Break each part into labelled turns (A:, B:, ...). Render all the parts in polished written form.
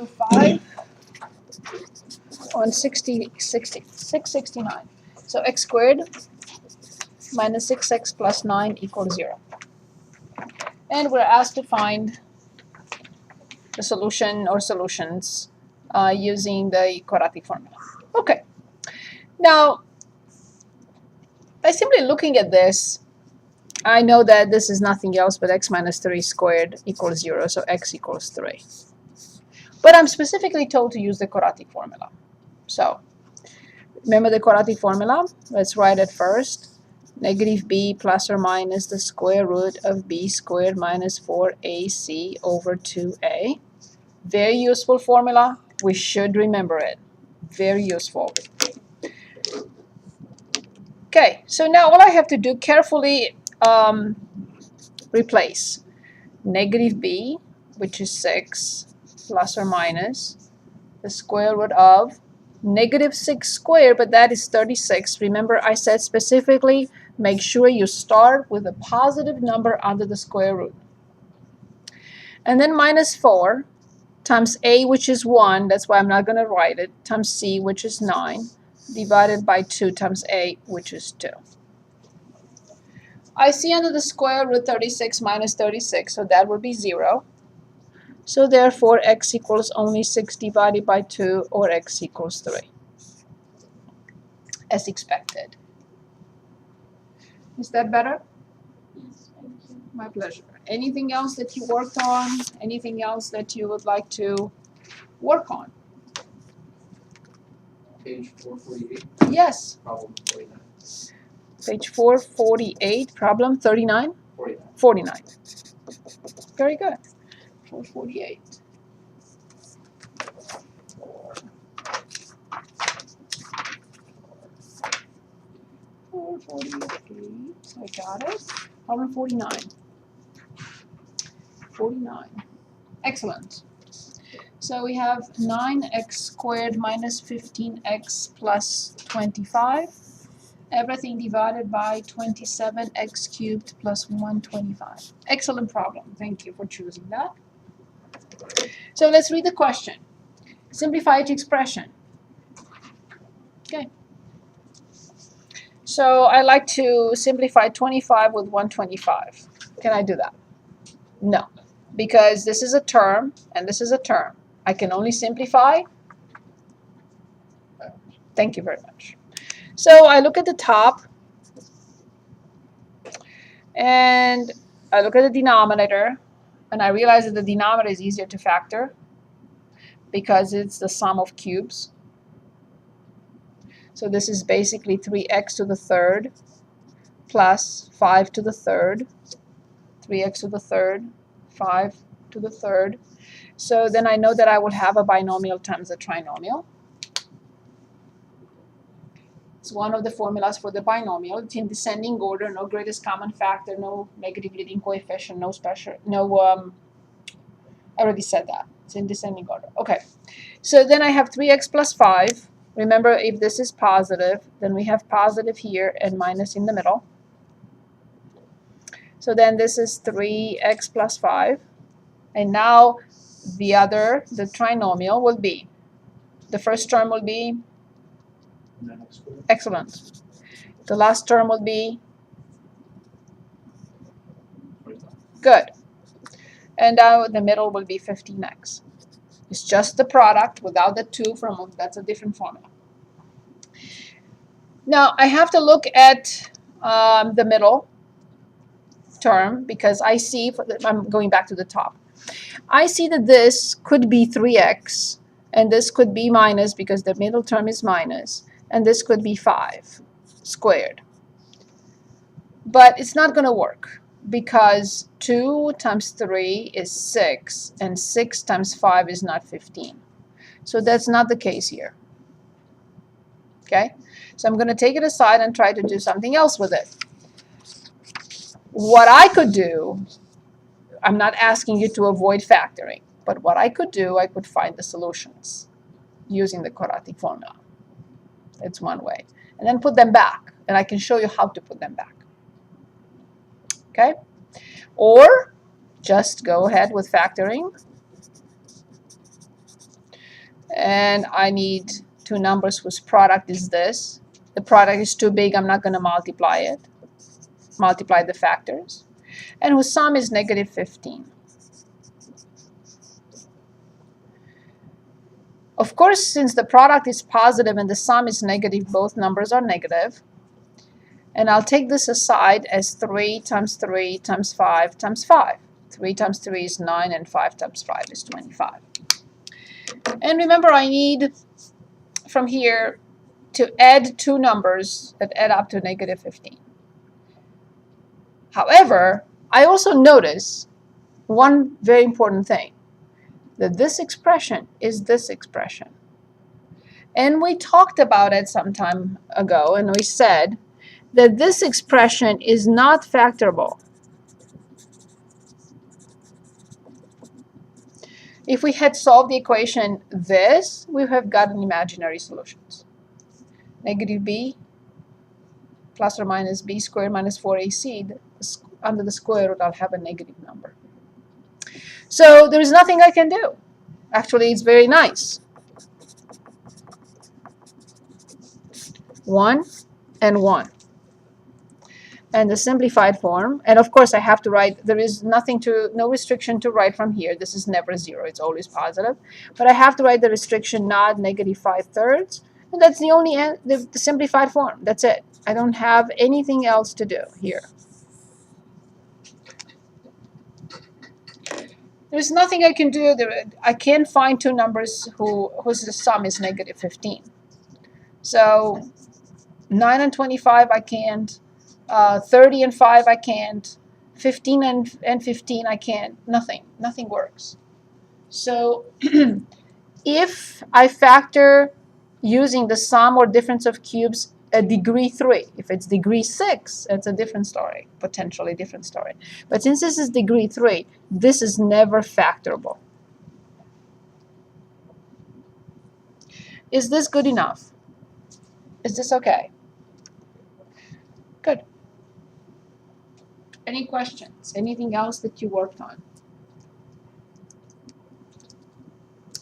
A: 5 on 669. So x squared minus 6x plus 9 equals 0. And we're asked to find the solution or solutions using the quadratic formula. Okay. Now, by simply looking at this, I know that this is nothing else but x minus 3 squared equals 0, so x equals 3. But I'm specifically told to use the quadratic formula. So, remember the quadratic formula? Let's write it first. Negative b plus or minus the square root of b squared minus 4ac over 2a. Very useful formula. We should remember it. Very useful. Okay, so now all I have to do, carefully replace negative b, which is 6, plus or minus the square root of negative 6 squared, but that is 36. Remember, I said specifically, make sure you start with a positive number under the square root. And then minus 4 times a, which is 1, that's why I'm not going to write it, times c, which is 9, divided by 2 times a, which is 2. I see under the square root 36 minus 36, so that would be 0. So therefore, x equals only 6 divided by 2, or x equals 3, as expected. Is that better?
B: Yes, thank you.
A: My pleasure. Anything else that you worked on? Anything else that you would like to work on?
C: Page 448.
A: Yes.
C: Problem 49.
A: Page 448, problem 39?
C: 49.
A: 49. Very good. 448. So I got it. Problem 49. 49. Excellent. So we have 9x squared minus 15x plus 25. Everything divided by 27x cubed plus 125. Excellent problem. Thank you for choosing that. So let's read the question. Simplify each expression. Okay. So I like to simplify 25 with 125. Can I do that? No, because this is a term and this is a term. I can only simplify. Thank you very much. So I look at the top and I look at the denominator and I realize that the denominator is easier to factor because it's the sum of cubes. So this is basically 3x to the third plus 5 to the third, 3x to the third, 5 to the third. So then I know that I will have a binomial times a trinomial. It's one of the formulas for the binomial. It's in descending order, no greatest common factor, no negative leading coefficient, no special, I already said that. It's in descending order. Okay, so then I have 3x plus 5. Remember, if this is positive, then we have positive here and minus in the middle. So then this is 3x plus 5. And now the trinomial will be, the first term will be, excellent. The last term will be, good. And now the middle will be 15x. It's just the product without the 2 from, that's a different formula. Now I have to look at the middle term because I see, I'm going back to the top. I see that this could be 3x and this could be minus because the middle term is minus, and this could be 5 squared. But it's not going to work because 2 times 3 is 6 and 6 times 5 is not 15. So that's not the case here. Okay? So I'm going to take it aside and try to do something else with it. What I could do, I'm not asking you to avoid factoring, but what I could do, I could find the solutions using the quadratic formula. It's one way. And then put them back, and I can show you how to put them back. Okay? Or just go ahead with factoring and I need two numbers whose product is this. The product is too big, I'm not going to multiply it. Multiply the factors. And whose sum is negative 15. Of course, since the product is positive and the sum is negative, both numbers are negative. And I'll take this aside as 3 times 3 times 5 times 5. 3 times 3 is 9, and 5 times 5 is 25. And remember, I need from here to add two numbers that add up to negative 15. However, I also notice one very important thing, that this expression is this expression. And we talked about it some time ago, and we said that this expression is not factorable. If we had solved the equation this, we would have gotten imaginary solutions. Negative b plus or minus b squared minus 4ac, under the square root I'll have a negative number. So there is nothing I can do. Actually, it's very nice. 1 and 1. And the simplified form, and of course I have to write, there is no restriction to write from here. This is never 0, it's always positive. But I have to write the restriction not negative 5/3, and that's the only the simplified form. That's it. I don't have anything else to do here. There's nothing I can do. I can't find two numbers whose sum is negative 15. So 9 and 25 I can't. 30 and 5 I can't. 15 and 15 I can't. Nothing works. So if I factor using the sum or difference of cubes at degree 3, if it's degree 6, it's a different story, potentially different story. But since this is degree 3, this is never factorable. Is this good enough? Is this okay? Good. Any questions? Anything else that you worked on?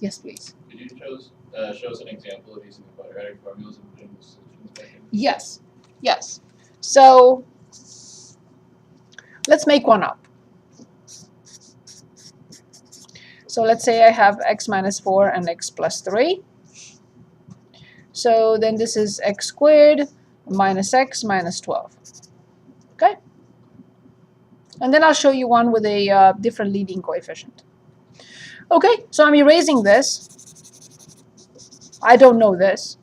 A: Yes, please.
C: Could you show us an example of using the quadratic formulas and putting the solutions back in?
A: Yes. Yes. So let's make one up. So let's say I have x minus 4 and x plus 3. So then this is x squared minus x minus 12. Okay? And then I'll show you one with a different leading coefficient. Okay, so I'm erasing this. I don't know this.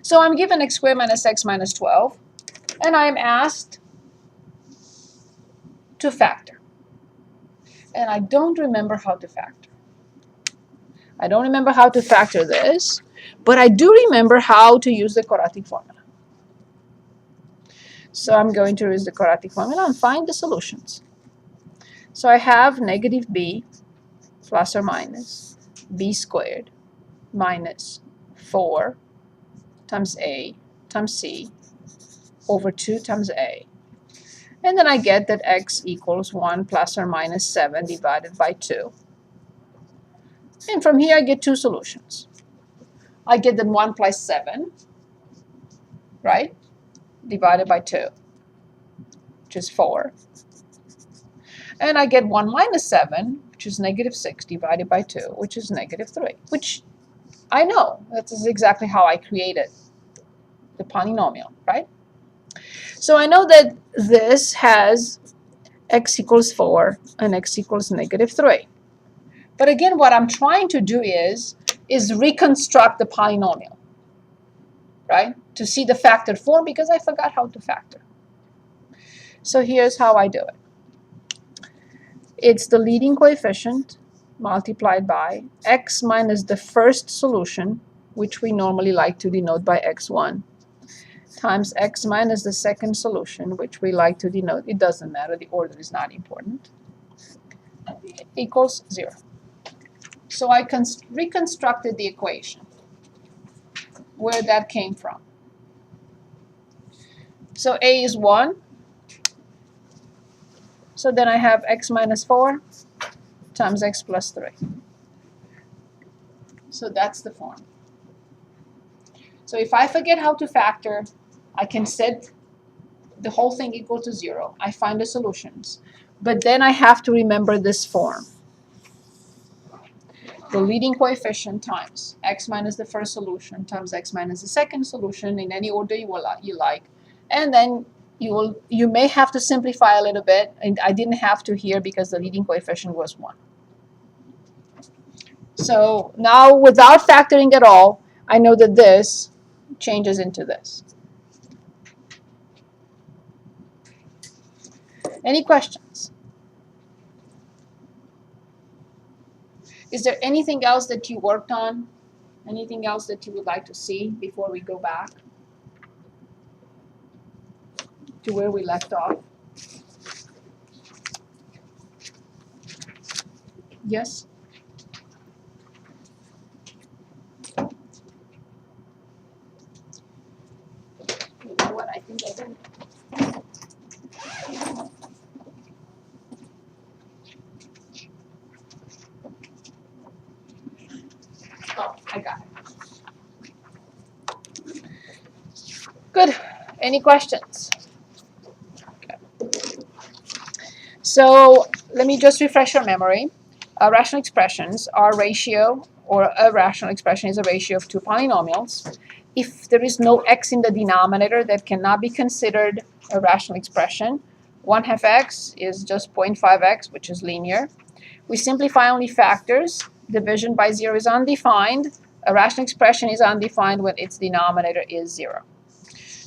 A: So I'm given x squared minus x minus 12, and I'm asked to factor. And I don't remember how to factor. I don't remember how to factor this, but I do remember how to use the quadratic formula. So I'm going to use the quadratic formula and find the solutions. So I have negative b plus or minus b squared minus 4 times a times c over 2 times a. And then I get that x equals 1 plus or minus 7 divided by 2. And from here I get two solutions. I get that 1 plus 7, right, divided by 2, which is 4. And I get 1 minus 7, which is negative 6, divided by 2, which is negative 3, which I know. That is exactly how I created the polynomial, right? So I know that this has x equals 4 and x equals negative 3. But again, what I'm trying to do is reconstruct the polynomial, right? To see the factored form, because I forgot how to factor. So here's how I do it. It's the leading coefficient multiplied by x minus the first solution, which we normally like to denote by x1, times x minus the second solution, which we like to denote, it doesn't matter, the order is not important, equals 0. So I reconstructed the equation where that came from. So a is 1. So then I have x minus 4 times x plus 3. So that's the form. So if I forget how to factor, I can set the whole thing equal to 0. I find the solutions. But then I have to remember this form. The leading coefficient times x minus the first solution times x minus the second solution in any order you like. And then you may have to simplify a little bit. And I didn't have to here because the leading coefficient was 1. So now without factoring at all, I know that this changes into this. Any questions? Is there anything else that you worked on? Anything else that you would like to see before we go back to where we left off? Yes? You know what? I think I did. Oh, I got it. Good. Any questions? Okay. So let me just refresh your memory. Rational expressions are ratio, or a rational expression is a ratio of two polynomials. If there is no x in the denominator, that cannot be considered a rational expression. 1/2 x is just 0.5x, which is linear. We simplify only factors. Division by 0 is undefined. A rational expression is undefined when its denominator is 0.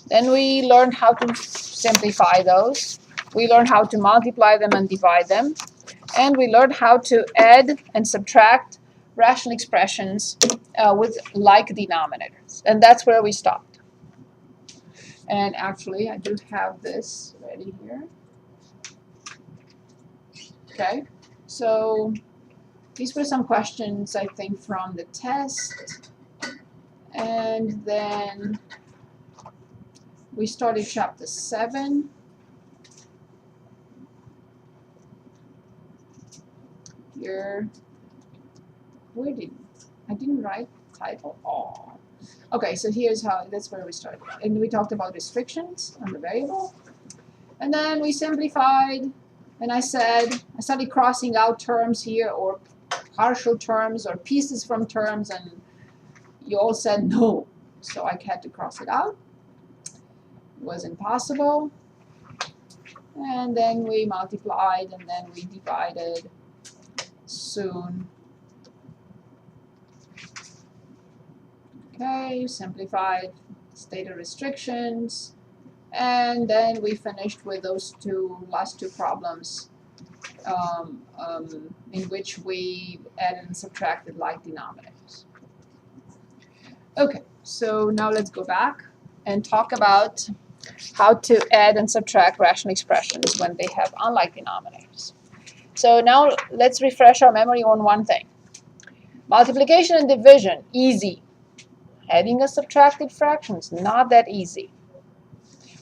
A: Then we learn how to simplify those. We learn how to multiply them and divide them. And we learn how to add and subtract rational expressions with like denominators. And that's where we stopped. And actually, I do have this ready here. Okay, so these were some questions, I think, from the test. And then we started chapter 7. Here, I didn't write title. Oh. Okay, so that's where we started. And we talked about restrictions on the variable. And then we simplified, and I started crossing out terms here, or partial terms, or pieces from terms, and you all said no. So I had to cross it out. It was impossible. And then we multiplied, and then we divided soon. Okay, simplified, stated restrictions, and then we finished with those last two problems in which we added and subtracted like denominators. Okay, so now let's go back and talk about how to add and subtract rational expressions when they have unlike denominators. So now let's refresh our memory on one thing. Multiplication and division, easy. Adding and subtracted fractions, not that easy.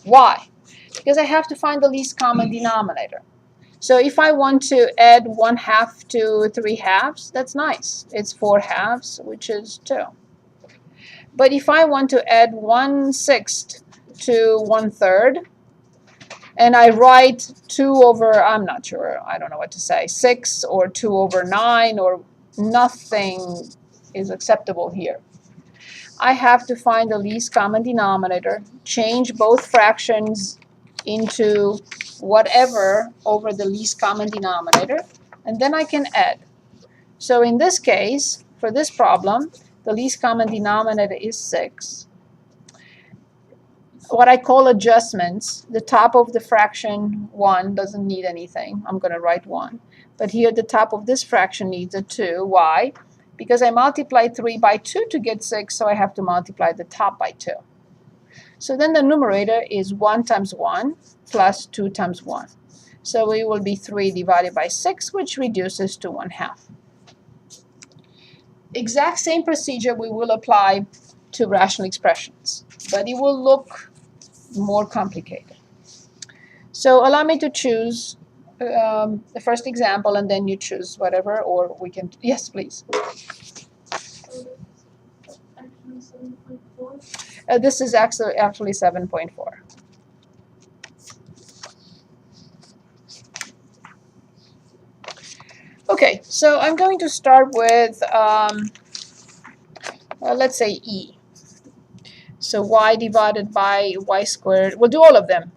A: Why? Because I have to find the least common denominator. So if I want to add 1/2 to 3/2, that's nice. It's 4/2, which is 2. But if I want to add 1/6 to 1/3, and I write 2 over, I'm not sure, I don't know what to say, 6 or 2 over 9, or nothing is acceptable here. I have to find the least common denominator, change both fractions into whatever over the least common denominator, and then I can add. So in this case, for this problem, the least common denominator is 6. What I call adjustments, the top of the fraction 1 doesn't need anything. I'm going to write 1. But here the top of this fraction needs a 2. Why? Because I multiplied 3 by 2 to get 6, so I have to multiply the top by 2. So then the numerator is 1 times 1 plus 2 times 1. So it will be 3 divided by 6, which reduces to 1/2. Exact same procedure we will apply to rational expressions, but it will look more complicated. So allow me to choose the first example, and then you choose whatever, or we can, yes, please.
B: So the 7.4.
A: This is actually 7.4. Okay, so I'm going to start with, let's say e. So y divided by y squared. We'll do all of them.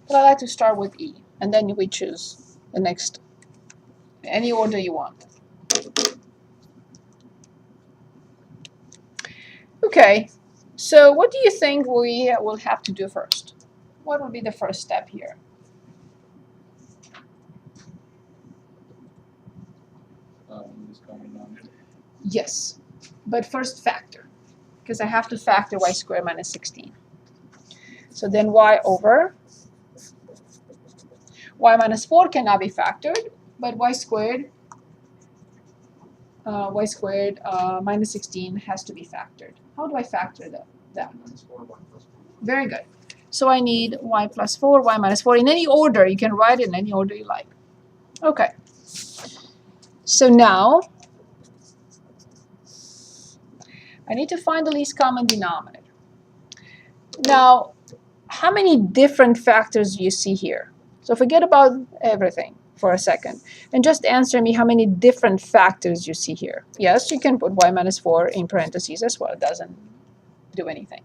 A: But I like to start with e, and then we choose the next, any order you want. Okay, so what do you think we will have to do first? What will be the first step here?
C: This common denominator.
A: Yes, but first factor, because I have to factor y squared minus 16. So then y over y minus 4 cannot be factored, but y squared minus 16 has to be factored. How do I factor that? Very good. So I need y plus 4, y minus 4 in any order. You can write it in any order you like. Okay. So now I need to find the least common denominator. Now, how many different factors do you see here? So forget about everything for a second and just answer me how many different factors you see here. Yes, you can put y minus 4 in parentheses as well. It doesn't do anything.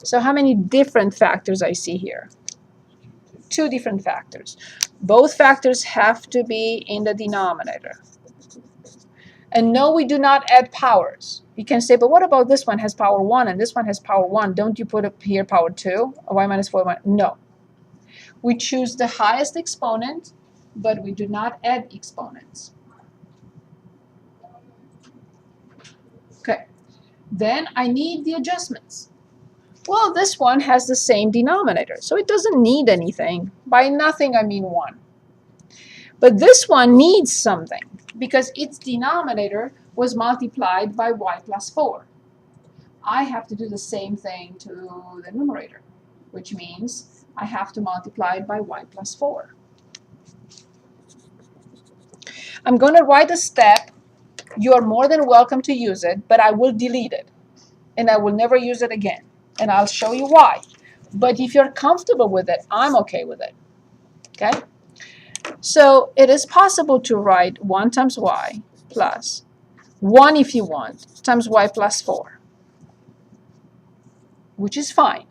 A: So how many different factors I see here? 2 different factors. Both factors have to be in the denominator. And no, we do not add powers. You can say, but what about this one has power 1 and this one has power 1? Don't you put up here power 2? Or y minus 4? No. We choose the highest exponent, but we do not add exponents. Okay. Then I need the adjustments. Well, this one has the same denominator, so it doesn't need anything. By nothing, I mean 1. But this one needs something, because its denominator was multiplied by y plus 4. I have to do the same thing to the numerator, which means I have to multiply it by y plus 4. I'm going to write a step. You are more than welcome to use it, but I will delete it, and I will never use it again. And I'll show you why. But if you're comfortable with it, I'm okay with it. Okay? So it is possible to write 1 times y plus 1 if you want, times y plus 4, which is fine.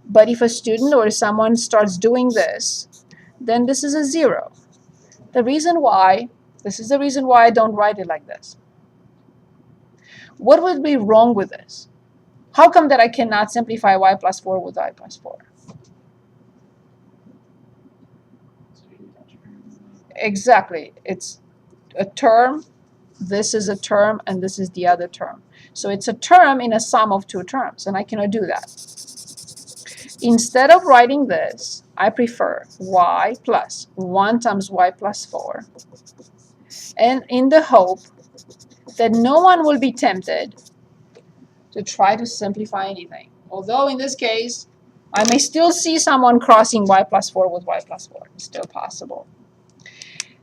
A: But if a student or someone starts doing this, then this is a 0. This is the reason why I don't write it like this. What would be wrong with this? How come that I cannot simplify y plus 4 with y plus 4? Exactly. It's a term, this is a term, and this is the other term. So it's a term in a sum of 2 terms, and I cannot do that. Instead of writing this, I prefer y plus 1 times y plus 4, and in the hope that no one will be tempted to try to simplify anything. Although in this case, I may still see someone crossing y plus 4 with y plus 4. It's still possible.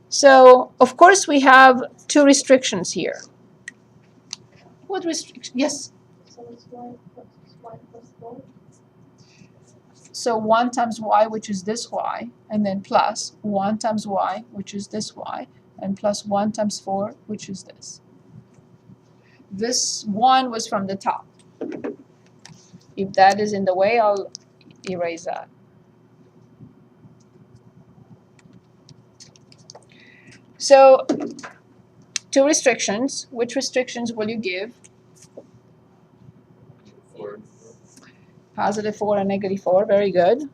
A: So, of course, we have 2 restrictions here. What restriction? Yes?
B: So it's y plus 4.
A: So 1 times y, which is this y, and then plus 1 times y, which is this y, and plus 1 times 4, which is this. This 1 was from the top. If that is in the way, I'll erase that. So, 2 restrictions. Which restrictions will you give?
C: 4.
A: Positive 4 and negative 4. Very good.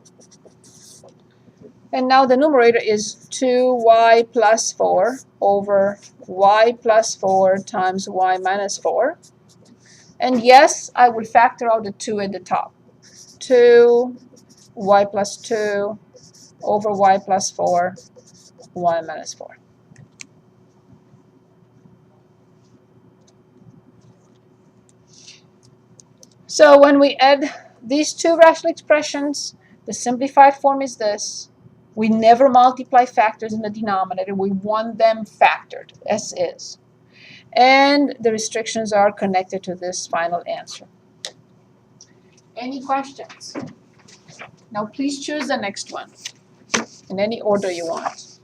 A: And now the numerator is 2y plus 4 over y plus 4 times y minus 4. And yes, I will factor out the 2 at the top. 2y plus 2 over y plus 4, y minus 4. So when we add these 2 rational expressions, the simplified form is this. We never multiply factors in the denominator. We want them factored, as is. And the restrictions are connected to this final answer. Any questions? Now please choose the next one in any order you want.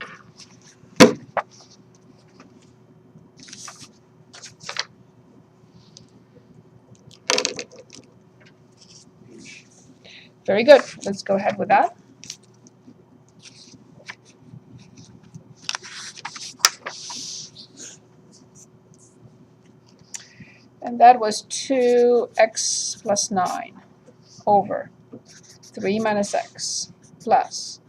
A: Very good. Let's go ahead with that. And that was 2x plus 9 over 3 minus x plus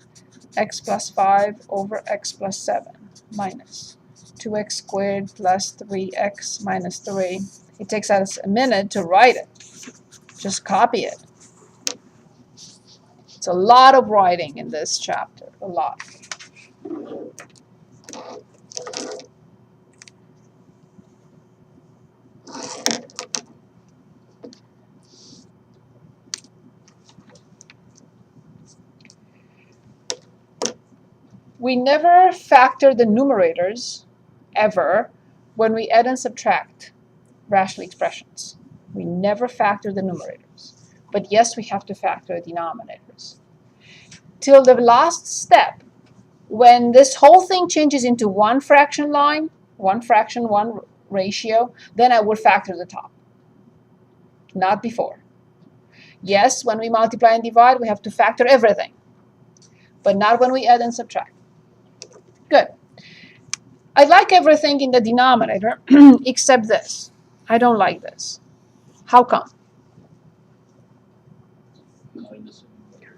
A: x plus 5 over x plus 7 minus 2x squared plus 3x minus 3. It takes us a minute to write it. Just copy it. It's a lot of writing in this chapter, a lot. We never factor the numerators, ever, when we add and subtract rational expressions. We never factor the numerators. But yes, we have to factor the denominators. Till the last step, when this whole thing changes into one fraction line, one fraction, one ratio, then I will factor the top. Not before. Yes, when we multiply and divide, we have to factor everything. But not when we add and subtract. Good. I like everything in the denominator except this. I don't like this. How come?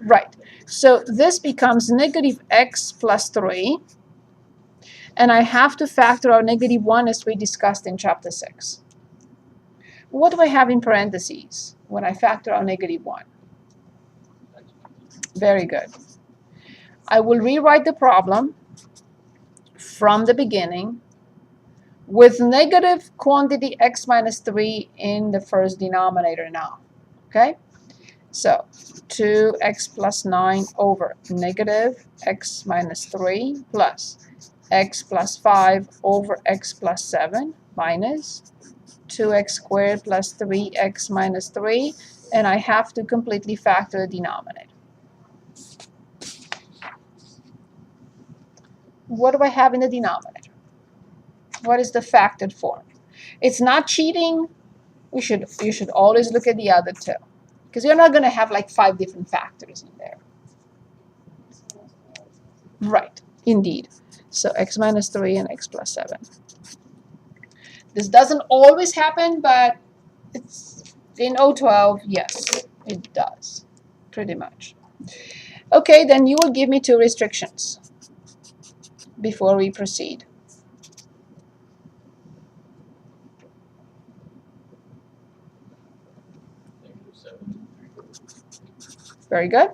A: Right. So this becomes negative x plus 3. And I have to factor out negative 1 as we discussed in chapter 6. What do I have in parentheses when I factor out negative 1? Very good. I will rewrite the problem from the beginning with negative quantity x minus 3 in the first denominator now. Okay? So 2x plus 9 over negative x minus 3 plus x plus 5 over x plus 7 minus 2x squared plus 3x minus 3. And I have to completely factor the denominator. What do I have in the denominator? What is the factored form? It's not cheating. You should always look at the other two, because you're not going to have like 5 different factors in there. Right, indeed. So x minus 3 and x plus 7. This doesn't always happen, but it's in O12, yes, it does, pretty much. Okay, then you will give me 2 restrictions before we proceed. Very good.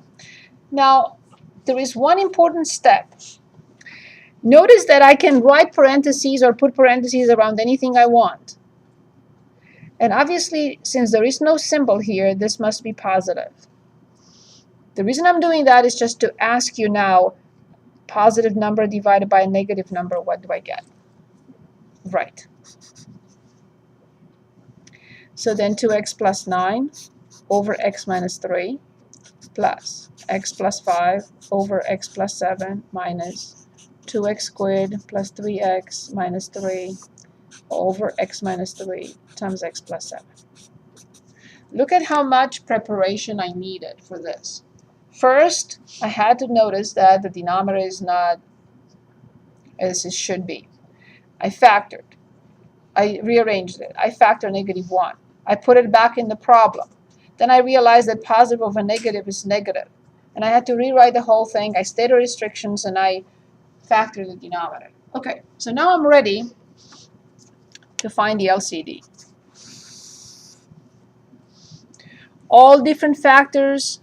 A: Now, there is one important step. Notice that I can write parentheses or put parentheses around anything I want. And obviously, since there is no symbol here, this must be positive. The reason I'm doing that is just to ask you now, positive number divided by a negative number, what do I get? Right. So then 2x plus 9 over x minus 3 plus x plus 5 over x plus 7 minus 2x squared plus 3x minus 3 over x minus 3 times x plus 7. Look at how much preparation I needed for this. First, I had to notice that the denominator is not as it should be. I factored. I rearranged it. I factored negative 1. I put it back in the problem. Then I realized that positive over negative is negative. And I had to rewrite the whole thing. I stated restrictions and I factored the denominator. Okay, so now I'm ready to find the LCD. All different factors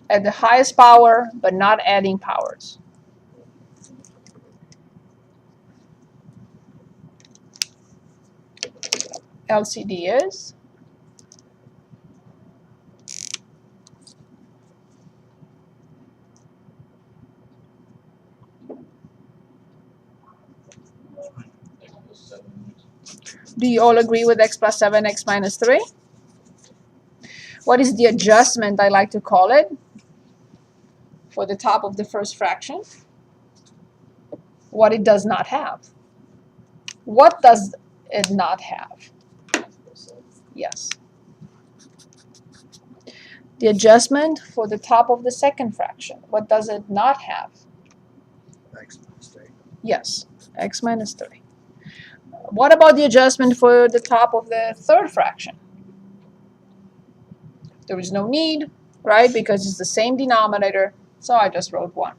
A: at the highest power, but not adding powers. LCD is
C: 7.
A: Do you all agree with x plus 7, x minus 3? What is the adjustment, I like to call it, for the top of the first fraction? What it does not have. What does it not have? Yes. The adjustment for the top of the second fraction. What does it not have?
D: X minus 3.
A: Yes, x minus 3. What about the adjustment for the top of the third fraction? There is no need, right? Because it's the same denominator, so I just wrote 1.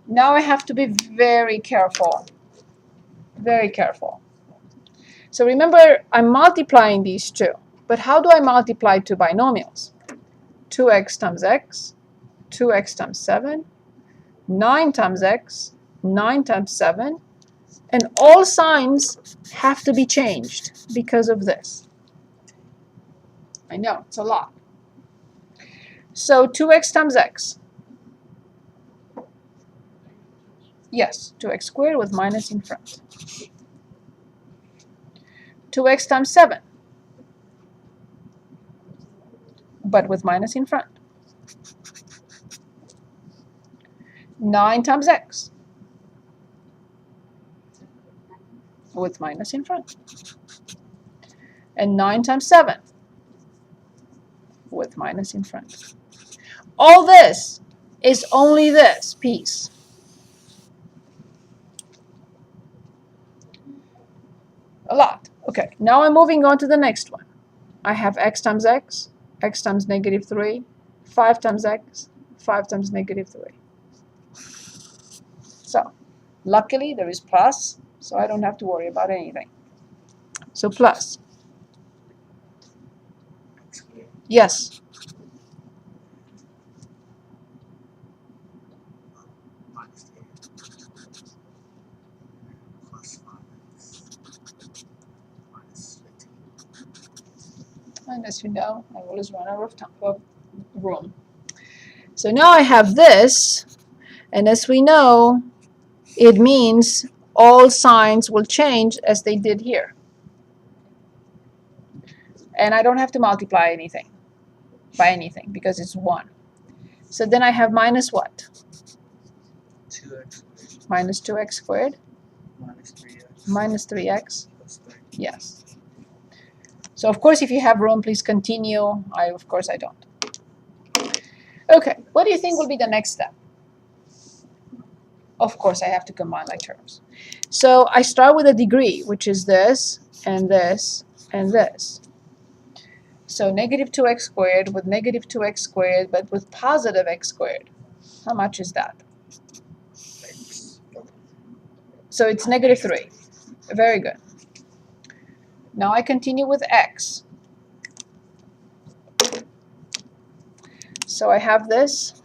A: Now I have to be very careful. Very careful. So remember, I'm multiplying these two. But how do I multiply two binomials? 2x times x, 2x times 7, 9 times x, 9 times 7, and all signs have to be changed because of this. I know, it's a lot. So 2x times x. Yes, 2x squared with minus in front. 2x times 7, but with minus in front. 9 times x, with minus in front. And 9 times 7, with minus in front. All this is only this piece. A lot. Okay, now I'm moving on to the next one. I have x times x times negative 3, 5 times x, 5 times negative 3. So, luckily there is plus, so I don't have to worry about anything. So plus. Yes.
D: Minus 3. Plus 5x. Minus 15.
A: And as you know, I always run out of room. So now I have this, and as we know, it means all signs will change as they did here. And I don't have to multiply anything by anything because it's 1. So then I have minus what?
D: 2x squared.
A: Minus 2x squared
D: Minus 3x.
A: minus 3x.
D: Plus 3.
A: Yes. So of course, if you have room, please continue. Of course, I don't. Okay, what do you think will be the next step? Of course, I have to combine my terms. So I start with a degree, which is this, and this, and this. So negative 2x squared with negative 2x squared, but with positive x squared. How much is that?
D: X.
A: So it's negative 3. Very good. Now I continue with x. So I have this,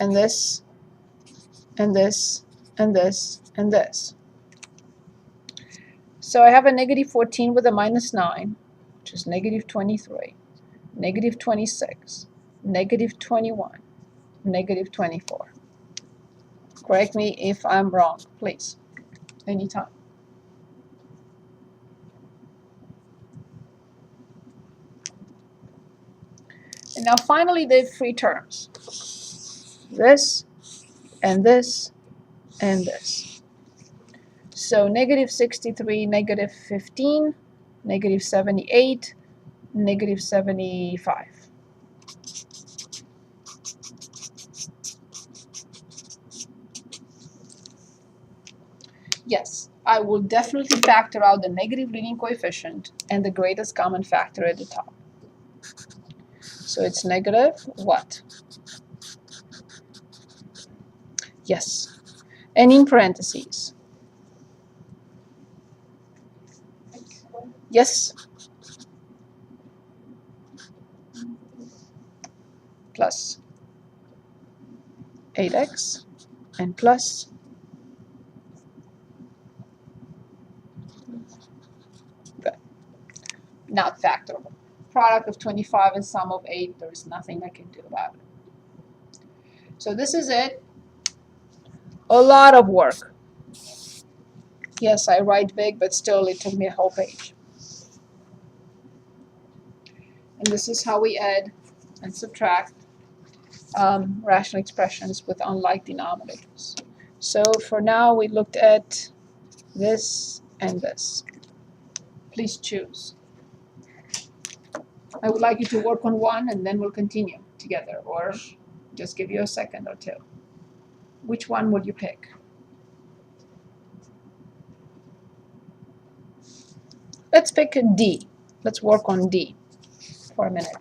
A: and this, and this, and this, and this. So I have a negative 14 with a minus 9, which is negative 23, negative 26, negative 21, negative 24. Correct me if I'm wrong, please, anytime. And now finally the free terms. This, and this, and this. So negative 63, negative 15, negative 78, negative 75. Yes, I will definitely factor out the negative leading coefficient and the greatest common factor at the top. So it's negative what? Yes. And in parentheses. Yes. Plus 8x and plus good. Not factorable. Product of 25 and sum of 8, there is nothing I can do about it. So this is it. A lot of work. Yes, I write big, but still it took me a whole page. And this is how we add and subtract rational expressions with unlike denominators. So for now, we looked at this and this. Please choose. I would like you to work on one and then we'll continue together, or just give you a second or two. Which one would you pick? Let's pick a D. Let's work on D for a minute.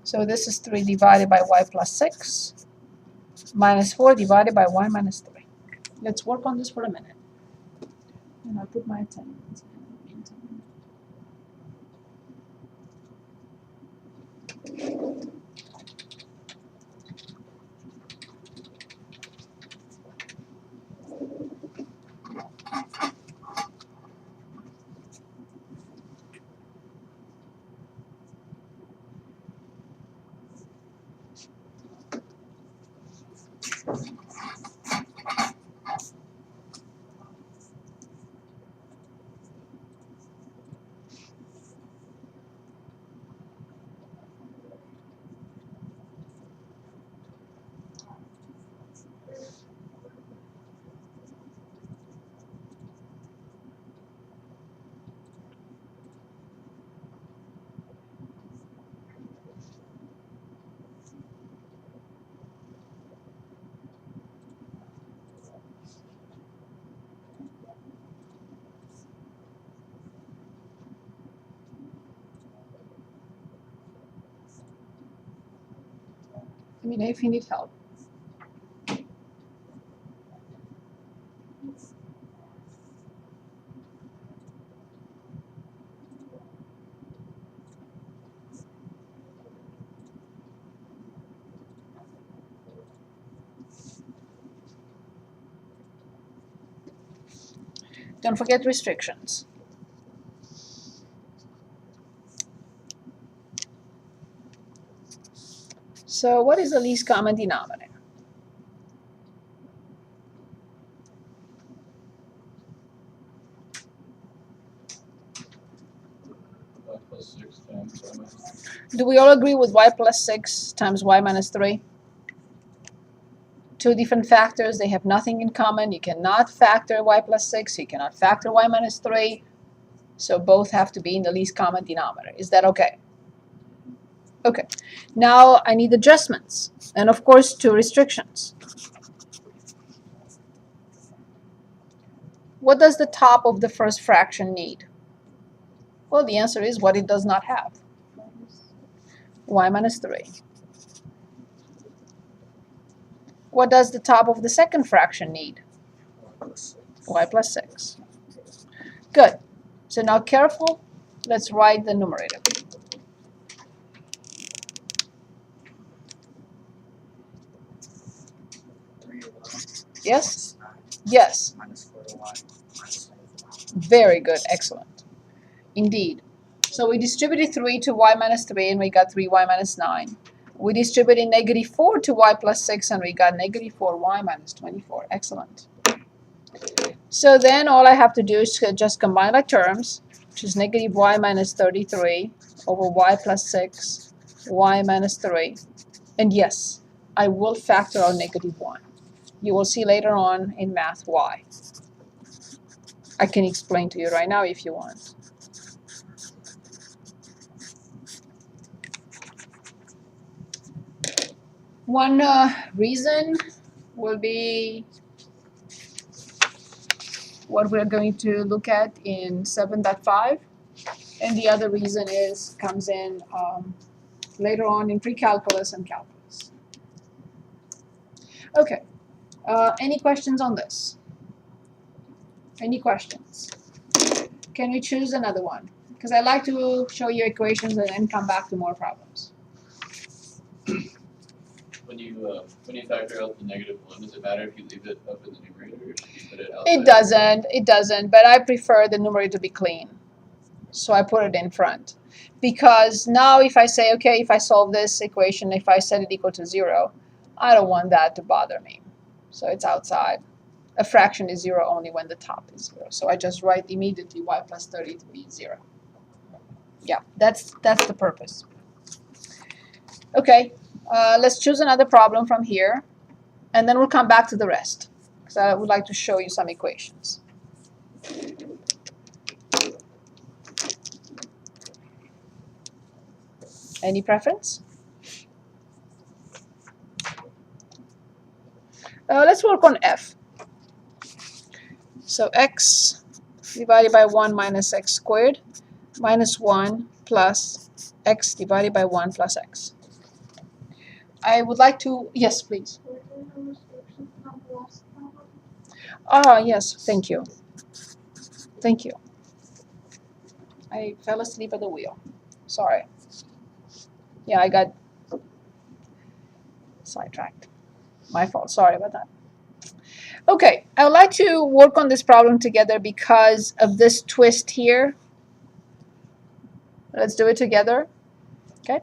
A: So this is 3 divided by y plus 6 minus 4 divided by y minus 3. Let's work on this for a minute. And I'll put my attendance in the meantime. Let me know if you need help. Don't forget restrictions. So what is the least common denominator?
C: Y plus 6 times y minus 3.
A: Do we all agree with y plus 6 times y minus 3? Two different factors, they have nothing in common. You cannot factor y plus 6, you cannot factor y minus 3. So both have to be in the least common denominator. Is that okay? Okay. Now I need adjustments. And of course, two restrictions. What does the top of the first fraction need? Well, the answer is what it does not have. Y minus 3. What does the top of the second fraction need? Y plus 6. Good. So now careful. Let's write the numerator. Yes? Yes.
D: Minus 4y minus 24.
A: Very good. Excellent. Indeed. So we distributed 3 to y minus 3 and we got 3y minus 9. We distributed negative 4 to y plus 6 and we got negative 4y minus 24. Excellent. So then all I have to do is just combine my terms, which is negative y minus 33 over y plus 6, y minus 3. And yes, I will factor out negative 1. You will see later on in math why. I can explain to you right now if you want. One reason will be what we're going to look at in 7.5, and the other reason comes in later on in pre-calculus and calculus. Okay, any questions on this? Any questions? Can we choose another one? Because I like to show you equations and then come back to more problems.
C: When when you factor out the -1, does it matter if you leave it up in the numerator or should you put it outside?
A: It doesn't, but I prefer the numerator to be clean. So I put it in front. Because now if I say, okay, if I solve this equation, if I set it equal to 0, I don't want that to bother me. So it's outside. A fraction is 0 only when the top is 0. So I just write immediately y plus 30 to be 0. Yeah, that's the purpose. Okay, let's choose another problem from here, and then we'll come back to the rest, because I would like to show you some equations. Any preference? Let's work on f. So x divided by 1 minus x squared minus 1 plus x divided by 1 plus x. I would like to, yes, please. Ah, yes, thank you. Thank you. I fell asleep at the wheel. Sorry. Yeah, I got sidetracked. My fault. Sorry about that. Okay, I would like to work on this problem together because of this twist here. Let's do it together. Okay.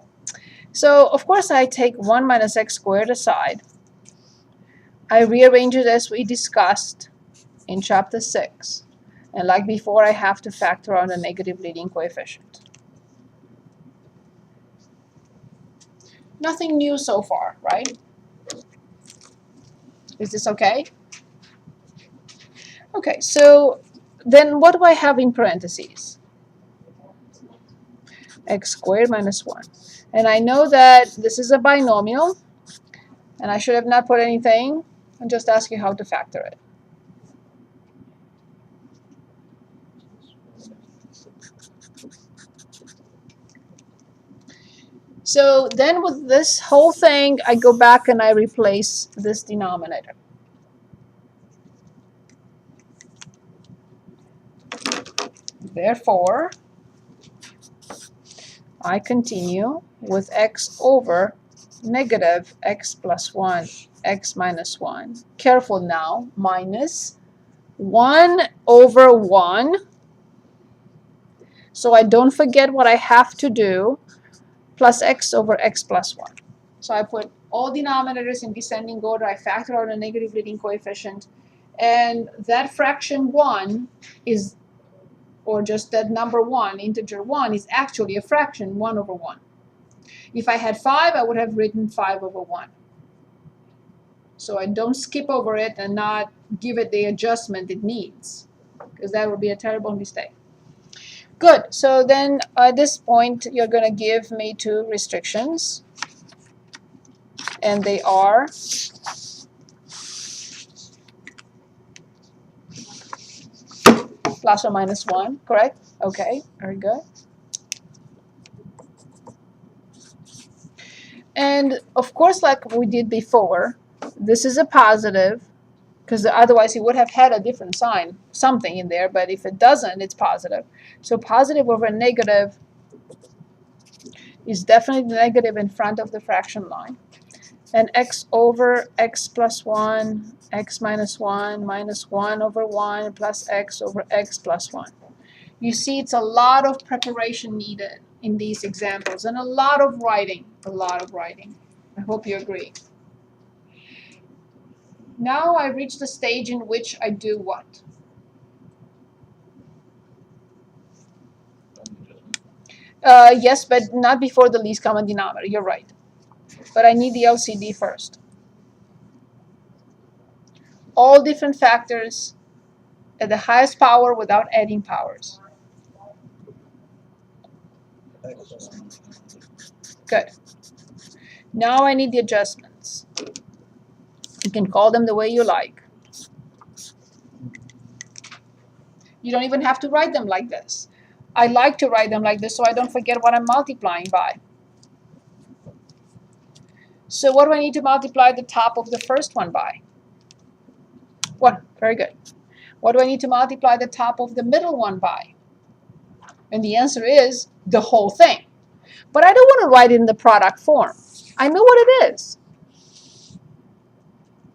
A: So, of course, I take 1 minus x squared aside. I rearrange it as we discussed in chapter 6. And like before, I have to factor out a negative leading coefficient. Nothing new so far, right? Is this okay? Okay, so then what do I have in parentheses? X squared minus 1. And I know that this is a binomial, and I should have not put anything. I'm just asking how to factor it. So then with this whole thing, I go back and I replace this denominator. Therefore, I continue with x over negative x plus 1, x minus 1. Careful now, minus 1 over 1. So I don't forget what I have to do, plus x over x plus 1. So I put all denominators in descending order. I factor out a negative leading coefficient. And that fraction 1 is, or just that number 1, integer 1, is actually a fraction 1 over 1. If I had 5, I would have written 5 over 1. So I don't skip over it and not give it the adjustment it needs, because that would be a terrible mistake. Good. So then at this point, you're going to give me two restrictions. And they are plus or minus 1, correct? Okay, very good. And of course, like we did before, this is a positive, because otherwise it would have had a different sign, something in there, but if it doesn't, it's positive. So positive over negative is definitely negative in front of the fraction line. And x over x plus 1, x minus 1, minus 1 over 1, plus x over x plus 1. You see, it's a lot of preparation needed in these examples, and a lot of writing, I hope you agree. Now I reach the stage in which I do what? Yes, but not before the least common denominator. You're right. But I need the LCD first. All different factors at the highest power without adding powers. Good. Now I need the adjustments. You can call them the way you like. You don't even have to write them like this. I like to write them like this so I don't forget what I'm multiplying by. So what do I need to multiply the top of the first one by? 1. Very good. What do I need to multiply the top of the middle one by? And the answer is the whole thing. But I don't want to write it in the product form. I know what it is.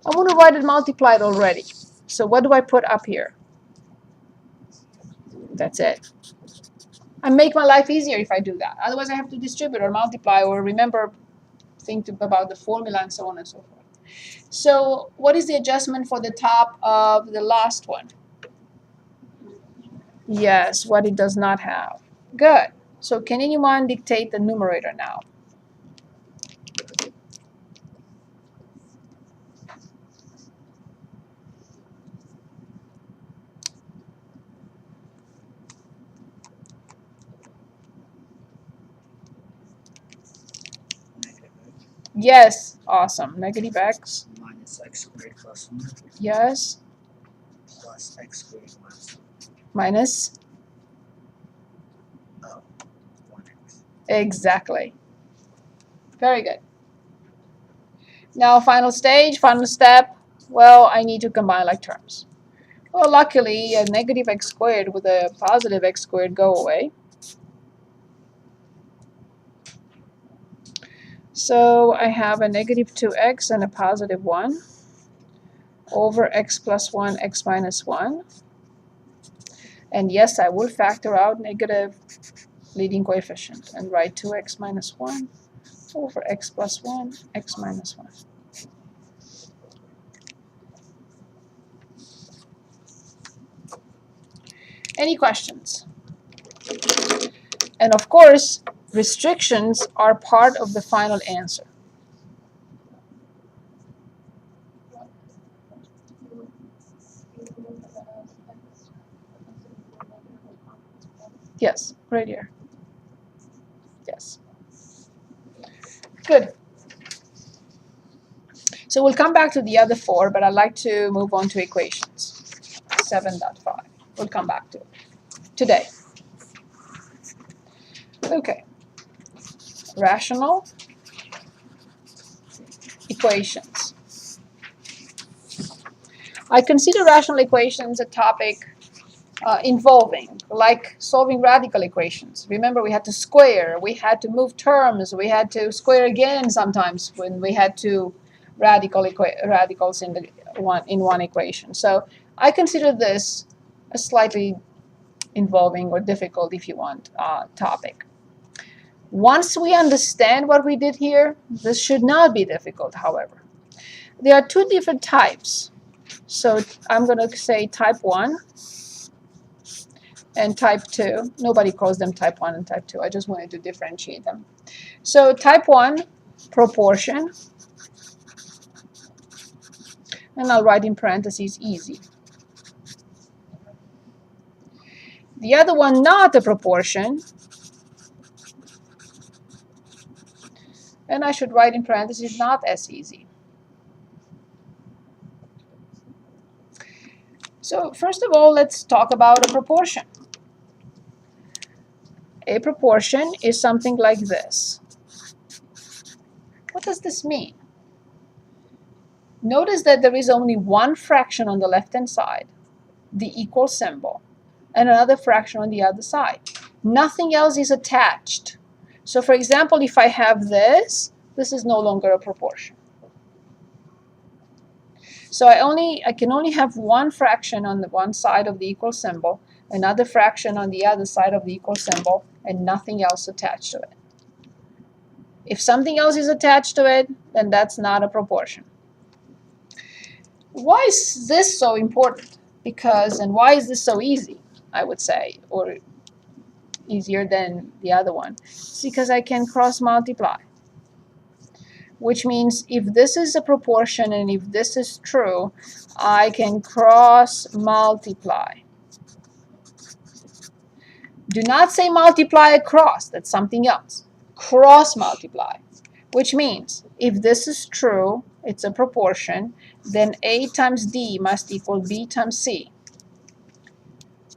A: I want to write it multiplied already. So what do I put up here? That's it. I make my life easier if I do that. Otherwise, I have to distribute or multiply or remember, think about the formula and so on and so forth. So what is the adjustment for the top of the last one? Yes, what it does not have. Good. So can anyone dictate the numerator now?
D: Negative x
A: Yes, awesome. Negative x.
D: minus x squared plus 1
A: Yes.
D: plus x squared
A: Minus.
D: 1x.
A: Exactly. Very good. Now final stage, final step. Well, I need to combine like terms. Well, luckily, a negative x squared with a positive x squared go away. So I have a negative 2x and a positive 1 over x plus 1, x minus 1. And yes, I will factor out negative leading coefficient and write 2x minus 1 over x plus 1, x minus 1. Any questions? And of course, restrictions are part of the final answer. Yes, right here. Yes. Good. So we'll come back to the other 4, but I'd like to move on to equations. 7.5. We'll come back to it today. Okay. Rational equations. I consider rational equations a topic involving, like solving radical equations. Remember, we had to square, we had to move terms, we had to square again sometimes when we had two radicals in one equation. So I consider this a slightly involving or difficult, if you want, topic. Once we understand what we did here, this should not be difficult, however. There are two different types. So I'm going to say type 1 and type 2. Nobody calls them type 1 and type 2. I just wanted to differentiate them. So type 1, proportion. And I'll write in parentheses easy. The other one, not a proportion. And I should write in parentheses not as easy. So first of all, let's talk about a proportion. A proportion is something like this. What does this mean? Notice that there is only one fraction on the left-hand side, the equal symbol, and another fraction on the other side. Nothing else is attached. So for example, if I have this is no longer a proportion. So I can only have one fraction on the one side of the equal symbol, another fraction on the other side of the equal symbol, and nothing else attached to it. If something else is attached to it, then that's not a proportion. Why is this so important? And why is this so easy, I would say, or easier than the other one? It's because I can cross multiply. Which means if this is a proportion and if this is true, I can cross multiply. Do not say multiply across, that's something else. Cross multiply, which means if this is true, it's a proportion, then A times D must equal B times C,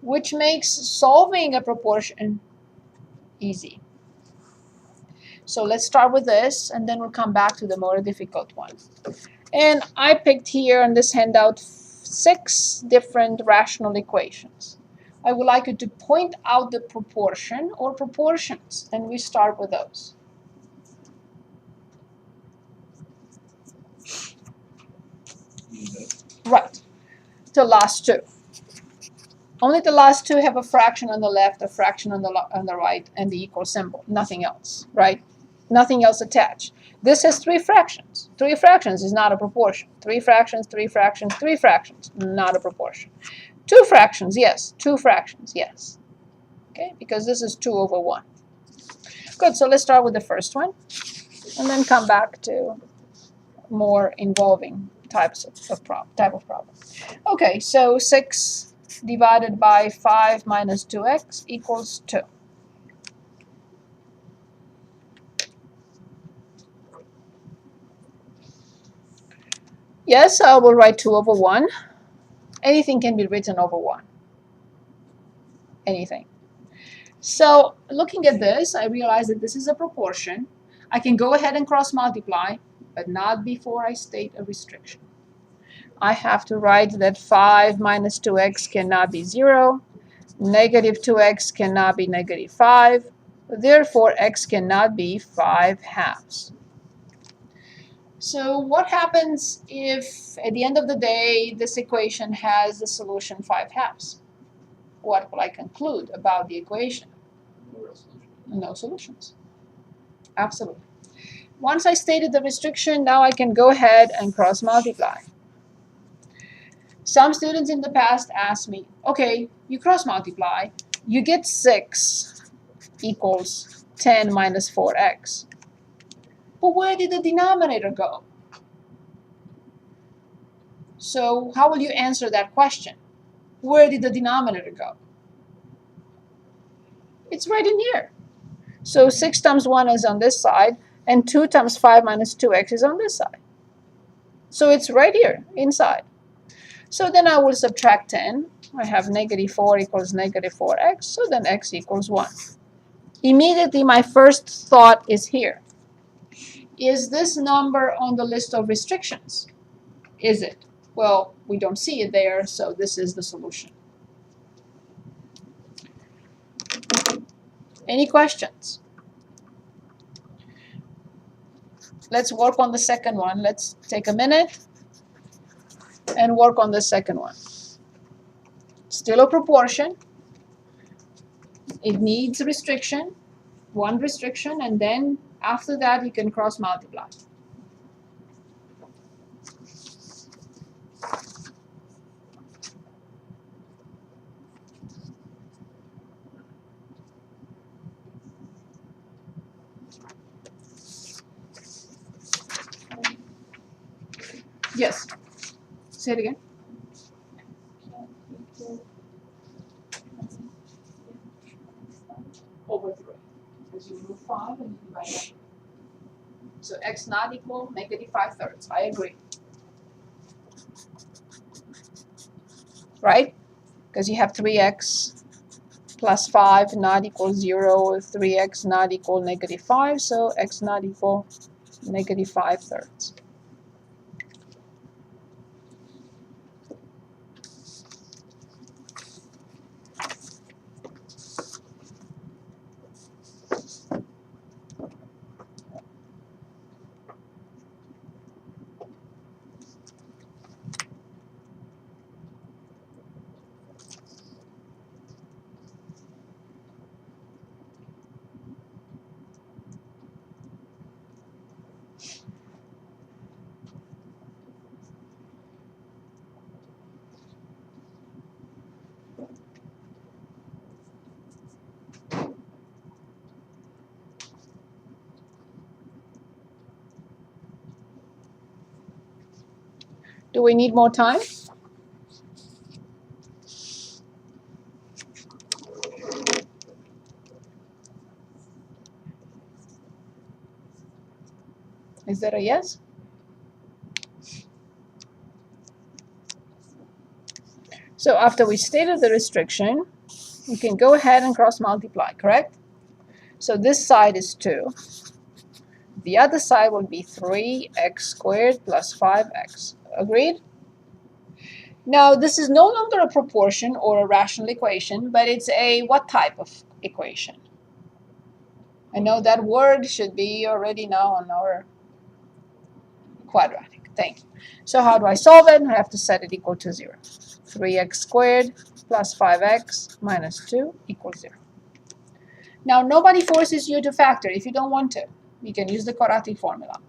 A: which makes solving a proportion easy. So let's start with this, and then we'll come back to the more difficult one. And I picked here on this handout 6 different rational equations. I would like you to point out the proportion or proportions, and we start with those. Right. The last two. Only the last two have a fraction on the left, a fraction on the right, and the equal symbol. Nothing else, right? Nothing else attached. This has three fractions. Three fractions is not a proportion. Three fractions, three fractions, three fractions, not a proportion. Two fractions, yes. Two fractions, yes. Okay, because this is 2 over 1. Good, so let's start with the first one, and then come back to more involving type of problem. Okay, so 6 divided by 5 minus 2x equals 2. Yes, I will write 2 over 1. Anything can be written over 1. Anything. So looking at this, I realize that this is a proportion. I can go ahead and cross multiply, but not before I state a restriction. I have to write that 5 minus 2x cannot be 0. Negative 2x cannot be negative 5. Therefore, x cannot be 5 halves. So what happens if, at the end of the day, this equation has the solution 5 halves? What will I conclude about the equation? No solutions. Absolutely. Once I stated the restriction, now I can go ahead and cross multiply. Some students in the past asked me, okay, you cross multiply, you get 6 equals 10 minus 4x. But where did the denominator go? So how will you answer that question? Where did the denominator go? It's right in here. So 6 times 1 is on this side, and 2 times 5 minus 2x is on this side. So it's right here, inside. So then I will subtract 10. I have negative 4 equals negative 4x, so then x equals 1. Immediately, my first thought is here. Is this number on the list of restrictions? Is it? Well, we don't see it there, so this is the solution. Any questions? Let's work on the second one. Let's take a minute and work on the second one. Still a proportion. It needs a restriction, one restriction, and then after that you can cross multiply. Yes. Say it again. Over 3. Because you move 5 and you divide that. So x not equal negative 5/3. I agree. Right? Because you have 3x plus 5 not equal 0, 3x not equal negative 5, so x not equal negative 5/3. Do we need more time? Is that a yes? So after we stated the restriction, we can go ahead and cross multiply, correct? So this side is 2. The other side will be 3x squared plus 5x. Agreed? Now, this is no longer a proportion or a rational equation, but it's a what type of equation? I know that word should be already now on our quadratic. Thank you. So how do I solve it? I have to set it equal to 0. 3x squared plus 5x minus 2 equals 0. Now, nobody forces you to factor if you don't want to. You can use the quadratic formula,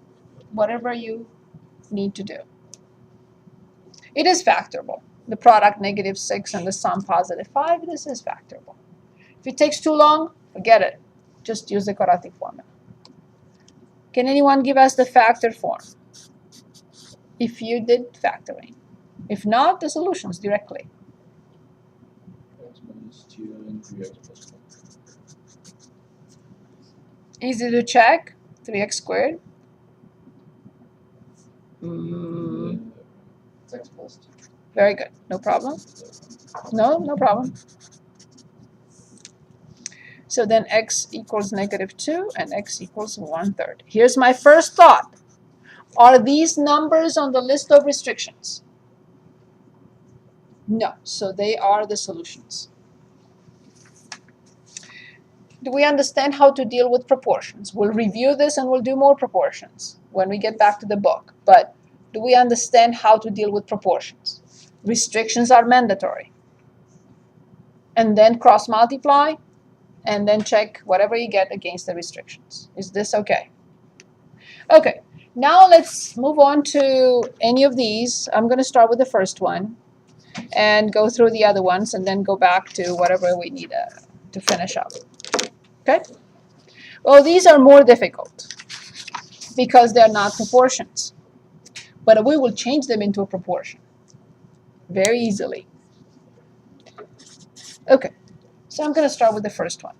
A: whatever you need to do. It is factorable. The product -6 and the sum +5, this is factorable. If it takes too long, forget it. Just use the quadratic formula. Can anyone give us the factor form if you did factoring? If not, the solutions directly.
C: X minus 2 and 3x plus 1.
A: Easy to check. 3x squared.
C: It's x plus 2.
A: Very good. No problem. No problem. So then x equals -2 and x equals 1/3. Here's my first thought. Are these numbers on the list of restrictions? No. So they are the solutions. Do we understand how to deal with proportions? We'll review this and we'll do more proportions when we get back to the book. But do we understand how to deal with proportions? Restrictions are mandatory. And then cross multiply and then check whatever you get against the restrictions. Is this okay? Okay, now let's move on to any of these. I'm going to start with the first one and go through the other ones and then go back to whatever we need to finish up. Okay? Well, these are more difficult because they're not proportions. But we will change them into a proportion very easily. Okay, so I'm going to start with the first one.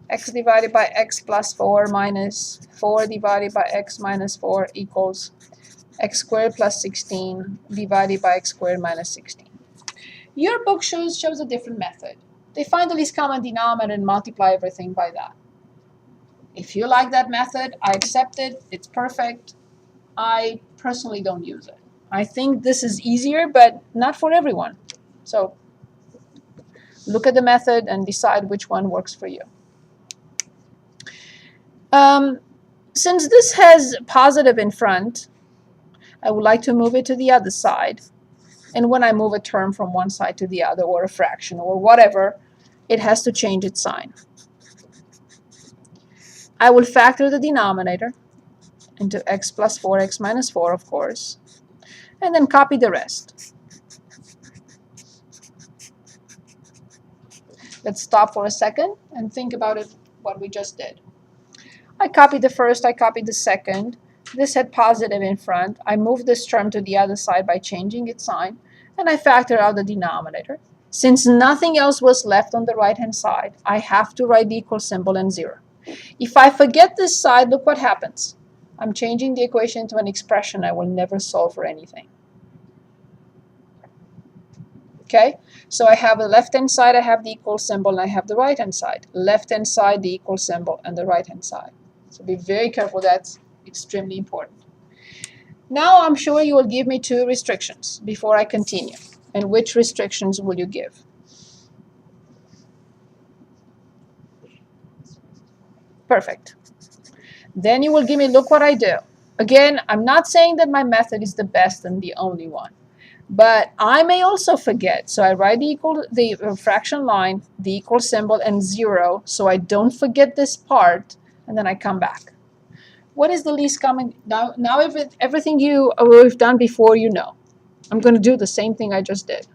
A: X divided by x plus 4 minus 4 divided by x minus 4 equals x squared plus 16 divided by x squared minus 16. Your book shows a different method. They find the least common denominator and multiply everything by that. If you like that method, I accept it. It's perfect. I personally don't use it. I think this is easier, but not for everyone. So look at the method and decide which one works for you. Since this has positive in front, I would like to move it to the other side. And when I move a term from one side to the other, or a fraction, or whatever, it has to change its sign. I will factor the denominator into x plus 4x minus 4, of course, and then copy the rest. Let's stop for a second and think about it, what we just did. I copied the first, I copied the second. This had positive in front. I moved this term to the other side by changing its sign, and I factored out the denominator. Since nothing else was left on the right-hand side, I have to write the equal symbol and 0. If I forget this side, look what happens. I'm changing the equation into an expression I will never solve for anything. Okay, so I have the left-hand side, I have the equal symbol, and I have the right-hand side. Left-hand side, the equal symbol, and the right-hand side. So be very careful, that's extremely important. Now I'm sure you will give me 2 restrictions before I continue. And which restrictions will you give? Perfect. Then you will give me, look what I do. Again, I'm not saying that my method is the best and the only one. But I may also forget. So I write the fraction line, the equal symbol, and 0, so I don't forget this part, and then I come back. What is the least common? Now everything we've done before, you know. I'm going to do the same thing I just did.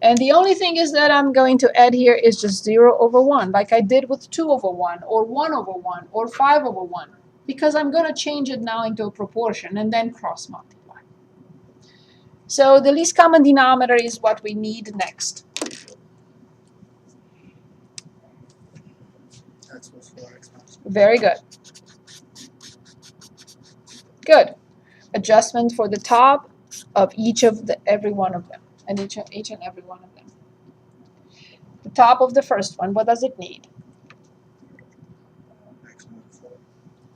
A: And the only thing is that I'm going to add here is just 0 over 1, like I did with 2 over 1, or 1 over 1, or 5 over 1, because I'm going to change it now into a proportion and then cross multiply. So the least common denominator is what we need next.
D: That's what 4x minus 4.
A: Very good. Good. Adjustment for the top of every one of them, and each and every one of them. The top of the first one, what does it need?
D: X minus 4.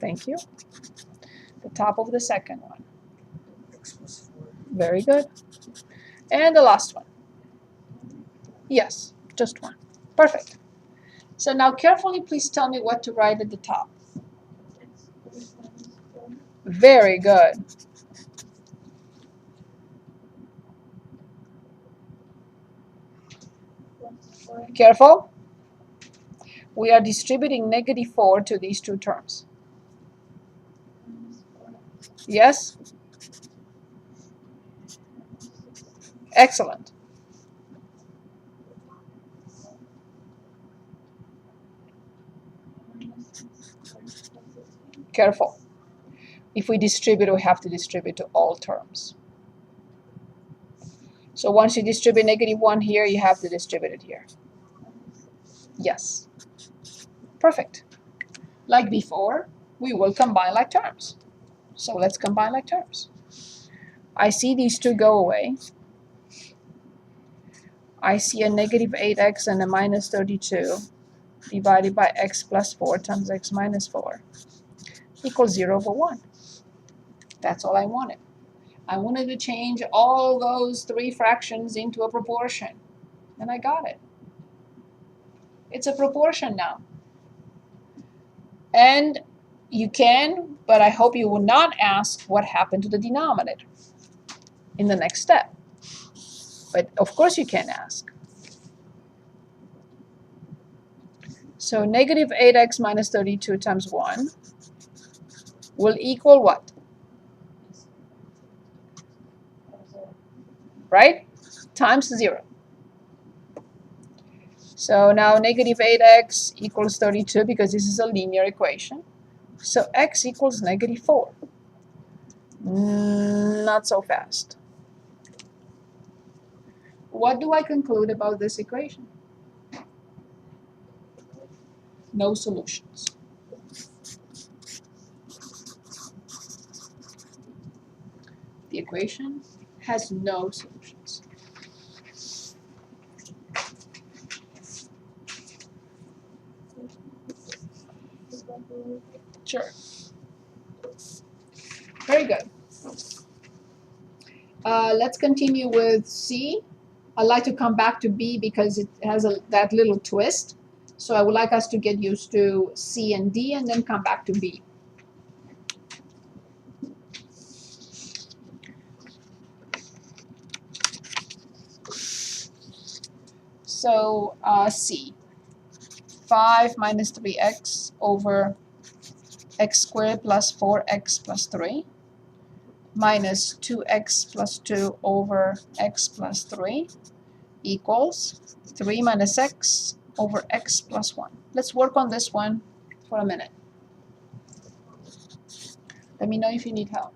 A: Thank you. The top of the second one.
D: X plus 4.
A: Very good. And the last one. Yes, just one. Perfect. So now carefully, please tell me what to write at the top. Very good. Careful. We are distributing -4 to these two terms. Yes? Excellent. Careful. If we distribute, we have to distribute to all terms. So once you distribute -1 here, you have to distribute it here. Yes. Perfect. Like before, we will combine like terms. So let's combine like terms. I see these two go away. I see a -8x and a -32 divided by x plus 4 times x minus 4 equals 0 over 1. That's all I wanted. I wanted to change all those three fractions into a proportion, and I got it. It's a proportion now. And you can, but I hope you will not ask what happened to the denominator in the next step. But of course you can ask. So -8x minus 32 times 1 will equal what? Right? Times 0. So now -8x equals 32 because this is a linear equation. So x equals -4. Not so fast. What do I conclude about this equation? No solutions. The equation has no solutions. Sure. Very good. Let's continue with C. I'd like to come back to B because it has that little twist. So I would like us to get used to C and D and then come back to B. So C. 5 minus 3x over x squared plus 4x plus 3 minus 2x plus 2 over x plus 3 equals 3 minus x over x plus 1. Let's work on this one for a minute. Let me know if you need help.